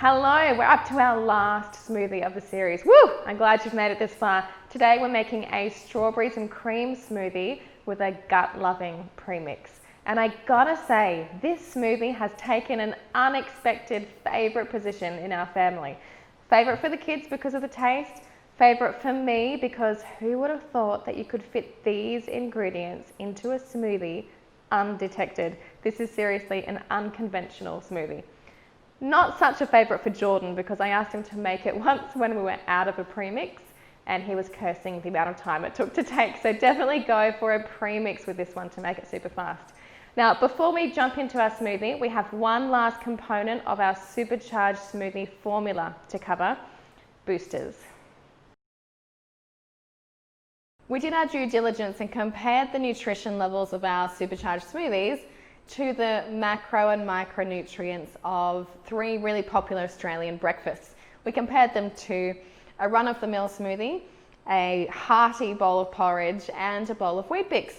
Hello, we're up to our last smoothie of the series. Woo! I'm glad you've made it this far. Today we're making a strawberries and cream smoothie with a gut-loving premix. And I gotta say, this smoothie has taken an unexpected favorite position in our family. Favorite for the kids because of the taste, favorite for me because who would have thought that you could fit these ingredients into a smoothie undetected? This is seriously an unconventional smoothie. Not such a favorite for Jordan because I asked him to make it once when we were out of a premix and he was cursing the amount of time it took to take. So definitely go for a premix with this one to make it super fast. Now, before we jump into our smoothie, we have one last component of our Supercharged Smoothie Formula to cover: boosters. We did our due diligence and compared the nutrition levels of our supercharged smoothies to the macro and micronutrients of three really popular Australian breakfasts. We compared them to a run-of-the-mill smoothie, a hearty bowl of porridge, and a bowl of Wheat Bix.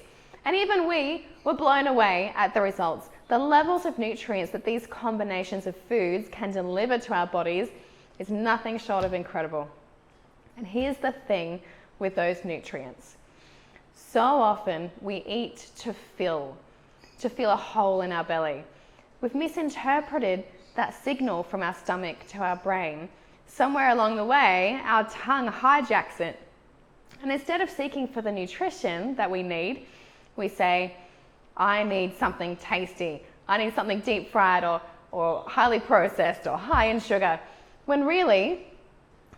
And even we were blown away at the results. The levels of nutrients that these combinations of foods can deliver to our bodies is nothing short of incredible. And here's the thing with those nutrients. So often we eat to feel a hole in our belly. We've misinterpreted that signal from our stomach to our brain. Somewhere along the way, our tongue hijacks it. And instead of seeking for the nutrition that we need, we say, I need something tasty. I need something deep fried or highly processed or high in sugar. When really,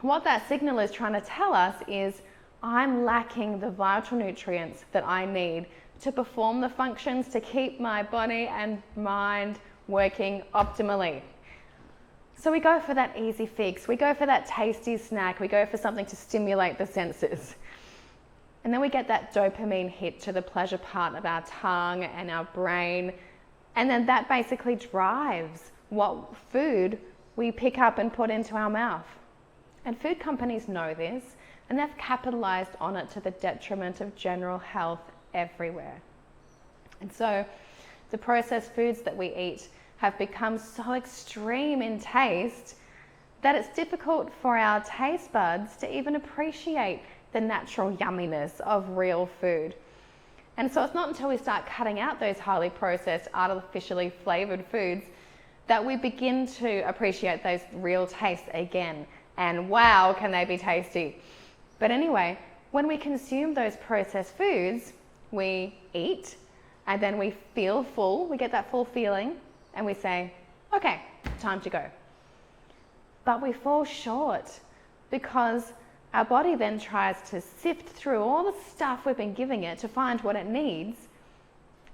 what that signal is trying to tell us is, I'm lacking the vital nutrients that I need to perform the functions to keep my body and mind working optimally. So we go for that easy fix, we go for that tasty snack, we go for something to stimulate the senses. And then we get that dopamine hit to the pleasure part of our tongue and our brain. And then that basically drives what food we pick up and put into our mouth. And food companies know this, and they've capitalized on it to the detriment of general health everywhere. And so the processed foods that we eat have become so extreme in taste that it's difficult for our taste buds to even appreciate the natural yumminess of real food. And so it's not until we start cutting out those highly processed, artificially flavored foods that we begin to appreciate those real tastes again. And wow, can they be tasty. But anyway, when we consume those processed foods, we eat and then we feel full, we get that full feeling and we say, okay, time to go. But we fall short because our body then tries to sift through all the stuff we've been giving it to find what it needs.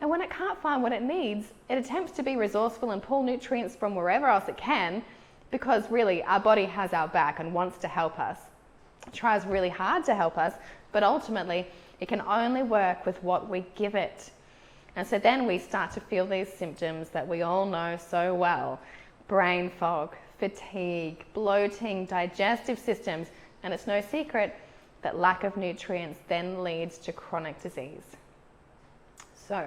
And when it can't find what it needs, it attempts to be resourceful and pull nutrients from wherever else it can, because really our body has our back and wants to help us. It tries really hard to help us, but ultimately it can only work with what we give it. And so then we start to feel these symptoms that we all know so well: brain fog, fatigue, bloating, digestive systems, and it's no secret that lack of nutrients then leads to chronic disease. So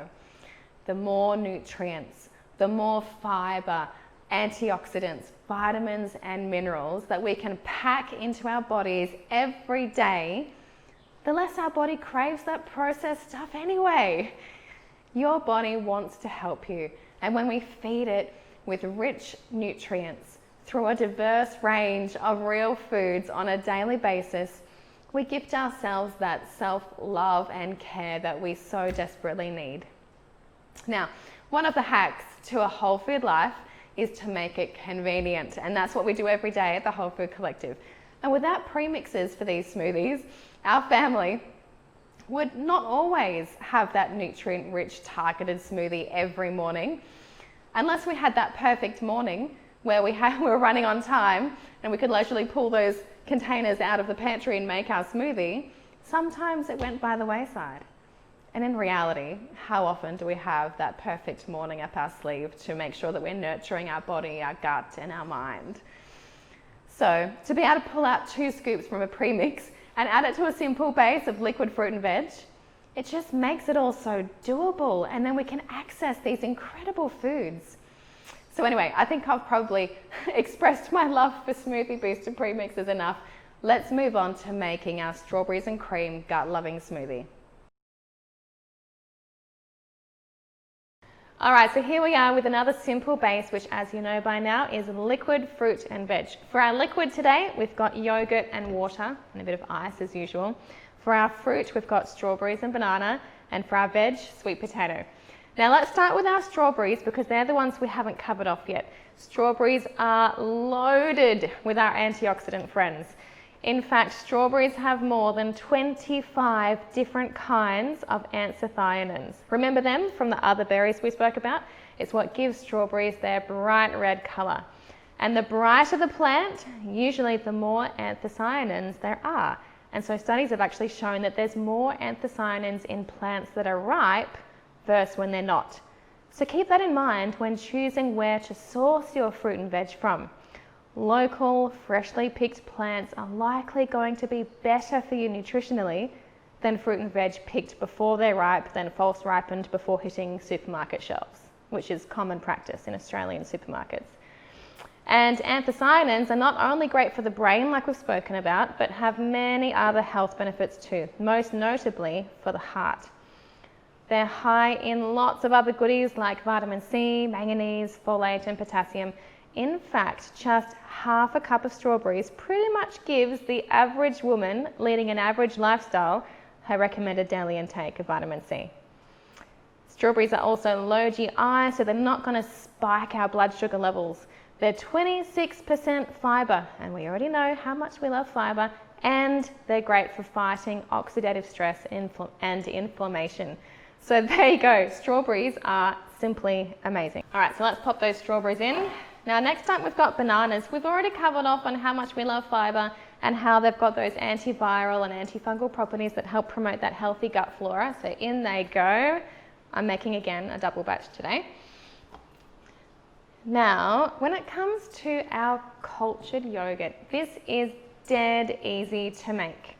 the more nutrients, the more fiber, antioxidants, vitamins and minerals that we can pack into our bodies every day, the less our body craves that processed stuff anyway. Your body wants to help you, and when we feed it with rich nutrients through a diverse range of real foods on a daily basis, we gift ourselves that self-love and care that we so desperately need. Now, one of the hacks to a whole food life is to make it convenient, and that's what we do every day at the Wholefood Collective. And without premixes for these smoothies, our family would not always have that nutrient-rich targeted smoothie every morning, unless we had that perfect morning where we were running on time and we could leisurely pull those containers out of the pantry and make our smoothie. Sometimes it went by the wayside. And in reality, how often do we have that perfect morning up our sleeve to make sure that we're nurturing our body, our gut, and our mind? So to be able to pull out 2 scoops from a premix and add it to a simple base of liquid fruit and veg, it just makes it all so doable, and then we can access these incredible foods. So anyway, I think I've probably expressed my love for Smoothie Booster premixes enough. Let's move on to making our strawberries and cream gut-loving smoothie. All right, so here we are with another simple base, which as you know by now is liquid fruit and veg. For our liquid today, we've got yogurt and water and a bit of ice as usual. For our fruit, we've got strawberries and banana, and for our veg, sweet potato. Now let's start with our strawberries because they're the ones we haven't covered off yet. Strawberries are loaded with our antioxidant friends. In fact, strawberries have more than 25 different kinds of anthocyanins. Remember them from the other berries we spoke about? It's what gives strawberries their bright red color. And the brighter the plant, usually the more anthocyanins there are. And so studies have actually shown that there's more anthocyanins in plants that are ripe versus when they're not. So keep that in mind when choosing where to source your fruit and veg from. Local, freshly picked plants are likely going to be better for you nutritionally than fruit and veg picked before they're ripe, then false ripened before hitting supermarket shelves, which is common practice in Australian supermarkets. And anthocyanins are not only great for the brain, like we've spoken about, but have many other health benefits too, most notably for the heart. They're high in lots of other goodies like vitamin C, manganese, folate, and potassium. In fact, just half a cup of strawberries pretty much gives the average woman leading an average lifestyle her recommended daily intake of vitamin C. Strawberries are also low GI, so they're not going to spike our blood sugar levels. They're 26% fiber, and we already know how much we love fiber, and they're great for fighting oxidative stress and inflammation. So there you go, strawberries are simply amazing. All right, so let's pop those strawberries in. Now next up we've got bananas. We've already covered off on how much we love fiber and how they've got those antiviral and antifungal properties that help promote that healthy gut flora. So in they go. I'm making again a double batch today. Now, when it comes to our cultured yogurt, this is dead easy to make.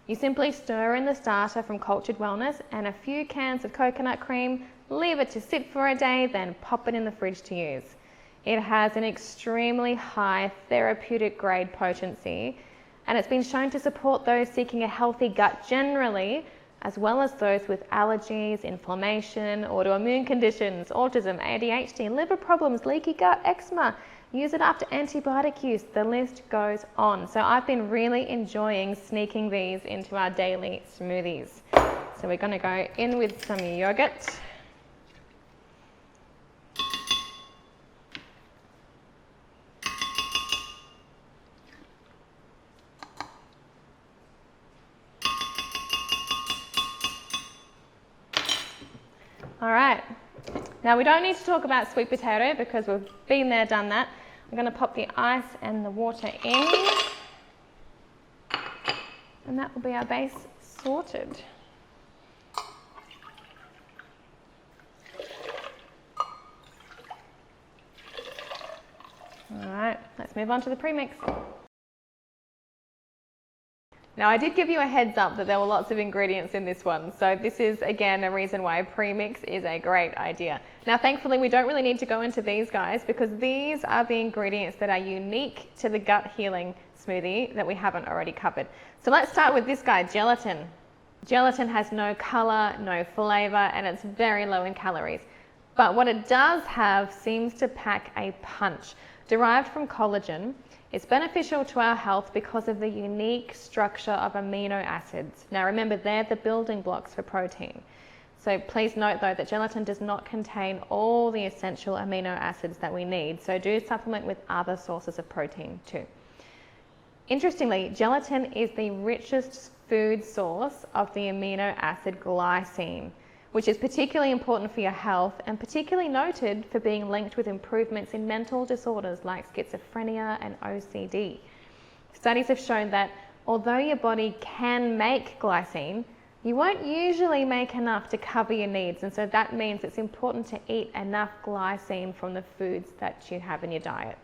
You simply stir in the starter from Cultured Wellness and a few cans of coconut cream, leave it to sit for a day, then pop it in the fridge to use. It has an extremely high therapeutic grade potency, and it's been shown to support those seeking a healthy gut generally, as well as those with allergies, inflammation, autoimmune conditions, autism, ADHD, liver problems, leaky gut, eczema. Use it after antibiotic use. The list goes on. So I've been really enjoying sneaking these into our daily smoothies. So we're going to go in with some yogurt. All right, now we don't need to talk about sweet potato because we've been there, done that. I'm going to pop the ice and the water in, and that will be our base sorted. All right, let's move on to the premix. Now I did give you a heads up that there were lots of ingredients in this one, so this is again a reason why premix is a great idea. Now thankfully we don't really need to go into these guys because these are the ingredients that are unique to the gut healing smoothie that we haven't already covered. So let's start with this guy, gelatin. Gelatin has no color, no flavor, and it's very low in calories. But what it does have seems to pack a punch. Derived from collagen, it's beneficial to our health because of the unique structure of amino acids. Now remember, they're the building blocks for protein. So please note though that gelatin does not contain all the essential amino acids that we need, so do supplement with other sources of protein too. Interestingly, gelatin is the richest food source of the amino acid glycine, which is particularly important for your health and particularly noted for being linked with improvements in mental disorders like schizophrenia and OCD. Studies have shown that although your body can make glycine, you won't usually make enough to cover your needs, and so that means it's important to eat enough glycine from the foods that you have in your diet.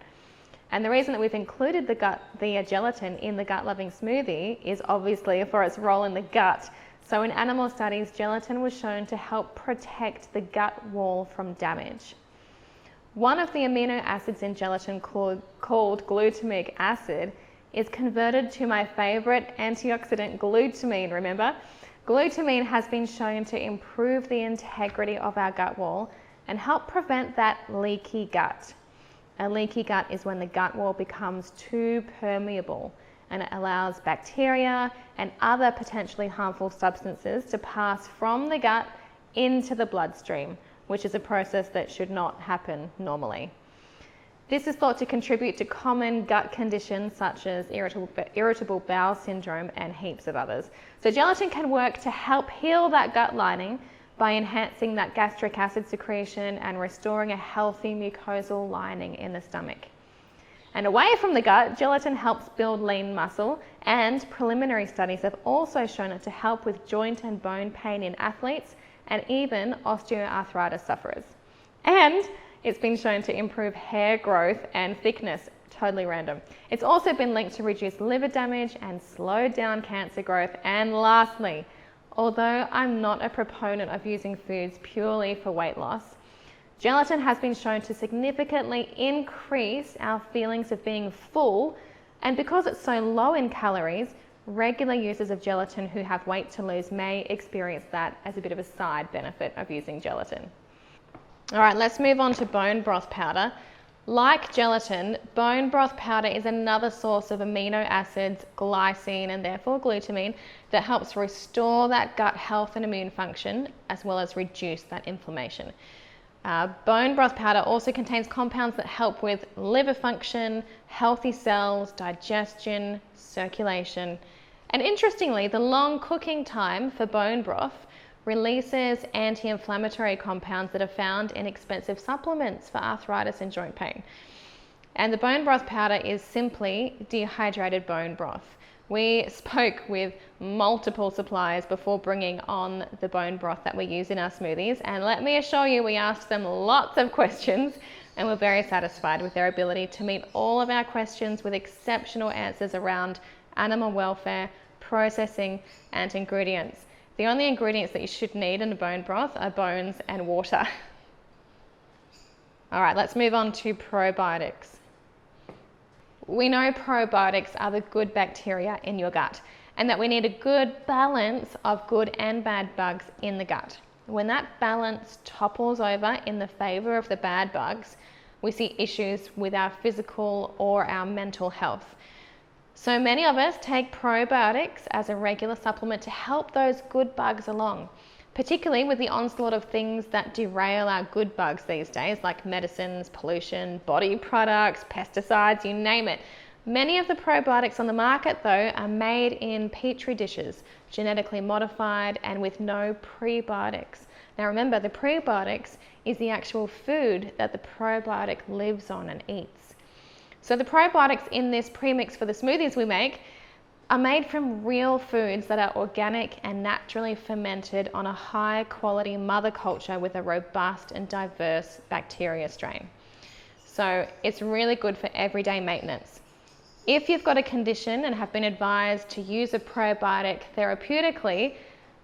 And the reason that we've included the gelatin in the gut-loving smoothie is obviously for its role in the gut. So in animal studies, gelatin was shown to help protect the gut wall from damage. One of the amino acids in gelatin called glutamic acid is converted to my favorite antioxidant, glutamine, remember? Glutamine has been shown to improve the integrity of our gut wall and help prevent that leaky gut. A leaky gut is when the gut wall becomes too permeable and it allows bacteria and other potentially harmful substances to pass from the gut into the bloodstream, which is a process that should not happen normally. This is thought to contribute to common gut conditions such as irritable bowel syndrome and heaps of others. So gelatin can work to help heal that gut lining by enhancing that gastric acid secretion and restoring a healthy mucosal lining in the stomach. And away from the gut, gelatin helps build lean muscle, and preliminary studies have also shown it to help with joint and bone pain in athletes and even osteoarthritis sufferers. And it's been shown to improve hair growth and thickness, totally random. It's also been linked to reduce liver damage and slow down cancer growth. And lastly, although I'm not a proponent of using foods purely for weight loss, gelatin has been shown to significantly increase our feelings of being full, and because it's so low in calories, regular users of gelatin who have weight to lose may experience that as a bit of a side benefit of using gelatin. All right, let's move on to bone broth powder. Like gelatin, bone broth powder is another source of amino acids, glycine, and therefore glutamine that helps restore that gut health and immune function, as well as reduce that inflammation. Bone broth powder also contains compounds that help with liver function, healthy cells, digestion, circulation. And interestingly, the long cooking time for bone broth releases anti-inflammatory compounds that are found in expensive supplements for arthritis and joint pain. And the bone broth powder is simply dehydrated bone broth. We spoke with multiple suppliers before bringing on the bone broth that we use in our smoothies, and let me assure you, we asked them lots of questions and we're very satisfied with their ability to meet all of our questions with exceptional answers around animal welfare, processing, and ingredients. The only ingredients that you should need in a bone broth are bones and water. All right, let's move on to probiotics. We know probiotics are the good bacteria in your gut, and that we need a good balance of good and bad bugs in the gut. When that balance topples over in the favor of the bad bugs, we see issues with our physical or our mental health. So many of us take probiotics as a regular supplement to help those good bugs along, particularly with the onslaught of things that derail our good bugs these days, like medicines, pollution, body products, pesticides, you name it. Many of the probiotics on the market, though, are made in petri dishes, genetically modified and with no prebiotics. Now remember, the prebiotics is the actual food that the probiotic lives on and eats. So the probiotics in this premix for the smoothies we make are made from real foods that are organic and naturally fermented on a high quality mother culture with a robust and diverse bacteria strain. So it's really good for everyday maintenance. If you've got a condition and have been advised to use a probiotic therapeutically,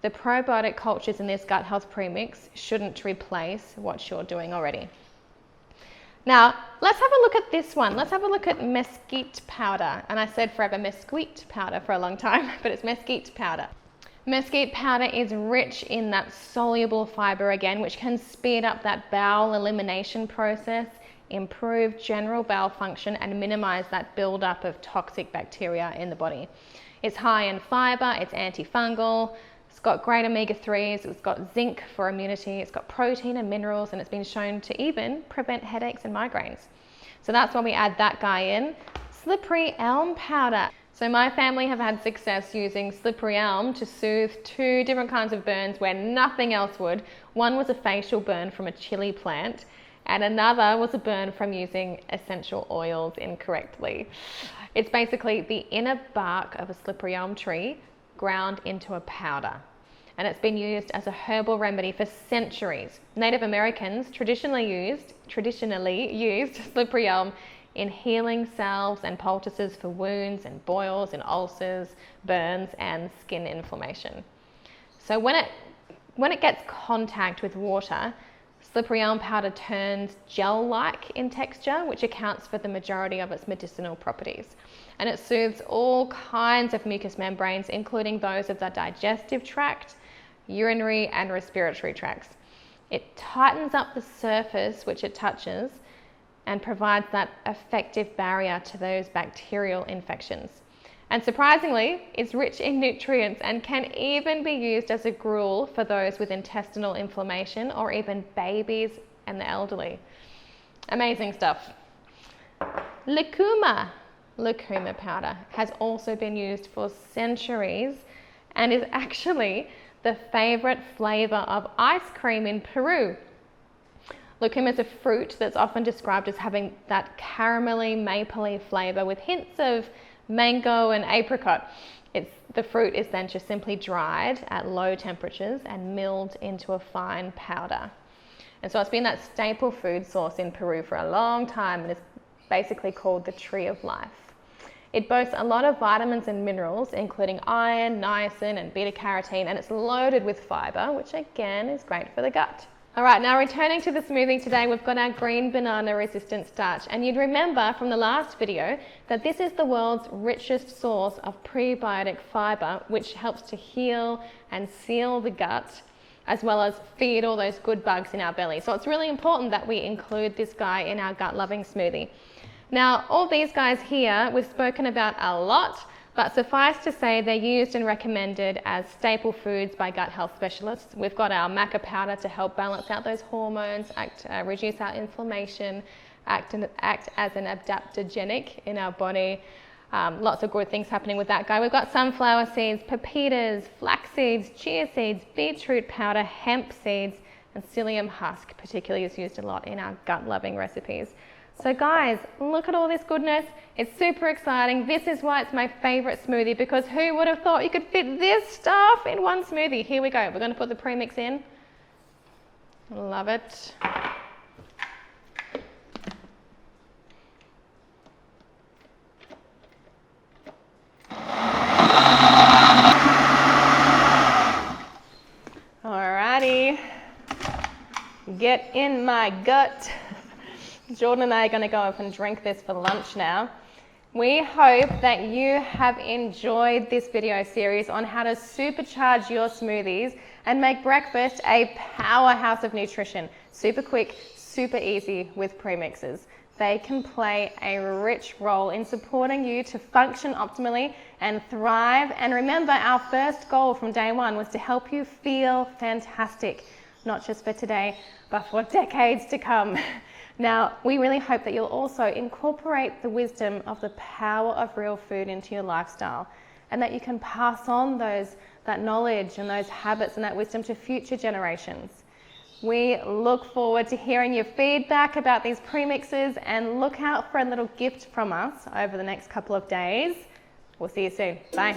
the probiotic cultures in this gut health premix shouldn't replace what you're doing already. Now, let's have a look at this one. Let's have a look at mesquite powder. And I said forever mesquite powder for a long time, but it's mesquite powder. Mesquite powder is rich in that soluble fiber again, which can speed up that bowel elimination process, improve general bowel function, and minimize that buildup of toxic bacteria in the body. It's high in fiber, it's antifungal, it's got great omega-3s, it's got zinc for immunity, it's got protein and minerals, and it's been shown to even prevent headaches and migraines. So that's why we add that guy in. Slippery elm powder. So my family have had success using slippery elm to soothe two different kinds of burns where nothing else would. One was a facial burn from a chili plant, and another was a burn from using essential oils incorrectly. It's basically the inner bark of a slippery elm tree ground into a powder, and it's been used as a herbal remedy for centuries. Native Americans traditionally used slippery elm in healing salves and poultices for wounds and boils and ulcers, burns, and skin inflammation. So when it gets contact with water, Slippery elm powder turns gel-like in texture, which accounts for the majority of its medicinal properties. And it soothes all kinds of mucous membranes, including those of the digestive tract, urinary and respiratory tracts. It tightens up the surface which it touches and provides that effective barrier to those bacterial infections. And surprisingly, it's rich in nutrients and can even be used as a gruel for those with intestinal inflammation or even babies and the elderly. Amazing stuff. Lucuma powder has also been used for centuries and is actually the favorite flavor of ice cream in Peru. Lucuma is a fruit that's often described as having that caramelly, mapley flavor with hints of mango and apricot. The fruit is then just simply dried at low temperatures and milled into a fine powder. And so it's been that staple food source in Peru for a long time, and it's basically called the tree of life. It boasts a lot of vitamins and minerals, including iron, niacin, and beta-carotene, and it's loaded with fiber, which again is great for the gut. All right, now returning to the smoothie today, we've got our green banana resistant starch. And you'd remember from the last video that this is the world's richest source of prebiotic fiber, which helps to heal and seal the gut, as well as feed all those good bugs in our belly. So it's really important that we include this guy in our gut-loving smoothie. Now, all these guys here, we've spoken about a lot, but suffice to say they're used and recommended as staple foods by gut health specialists. We've got our maca powder to help balance out those hormones, reduce our inflammation, act as an adaptogenic in our body. Lots of good things happening with that guy. We've got sunflower seeds, pepitas, flax seeds, chia seeds, beetroot powder, hemp seeds, and psyllium husk particularly is used a lot in our gut-loving recipes. So guys, look at all this goodness. It's super exciting. This is why it's my favorite smoothie, because who would have thought you could fit this stuff in one smoothie? Here we go. We're going to put the premix in. Love it. Alrighty. Get in my gut. Jordan and I are going to go up and drink this for lunch now. We hope that you have enjoyed this video series on how to supercharge your smoothies and make breakfast a powerhouse of nutrition. Super quick, super easy with premixes. They can play a rich role in supporting you to function optimally and thrive. And remember, our first goal from day one was to help you feel fantastic, not just for today, but for decades to come. Now, we really hope that you'll also incorporate the wisdom of the power of real food into your lifestyle, and that you can pass on that knowledge and those habits and that wisdom to future generations. We look forward to hearing your feedback about these premixes, and look out for a little gift from us over the next couple of days. We'll see you soon. Bye.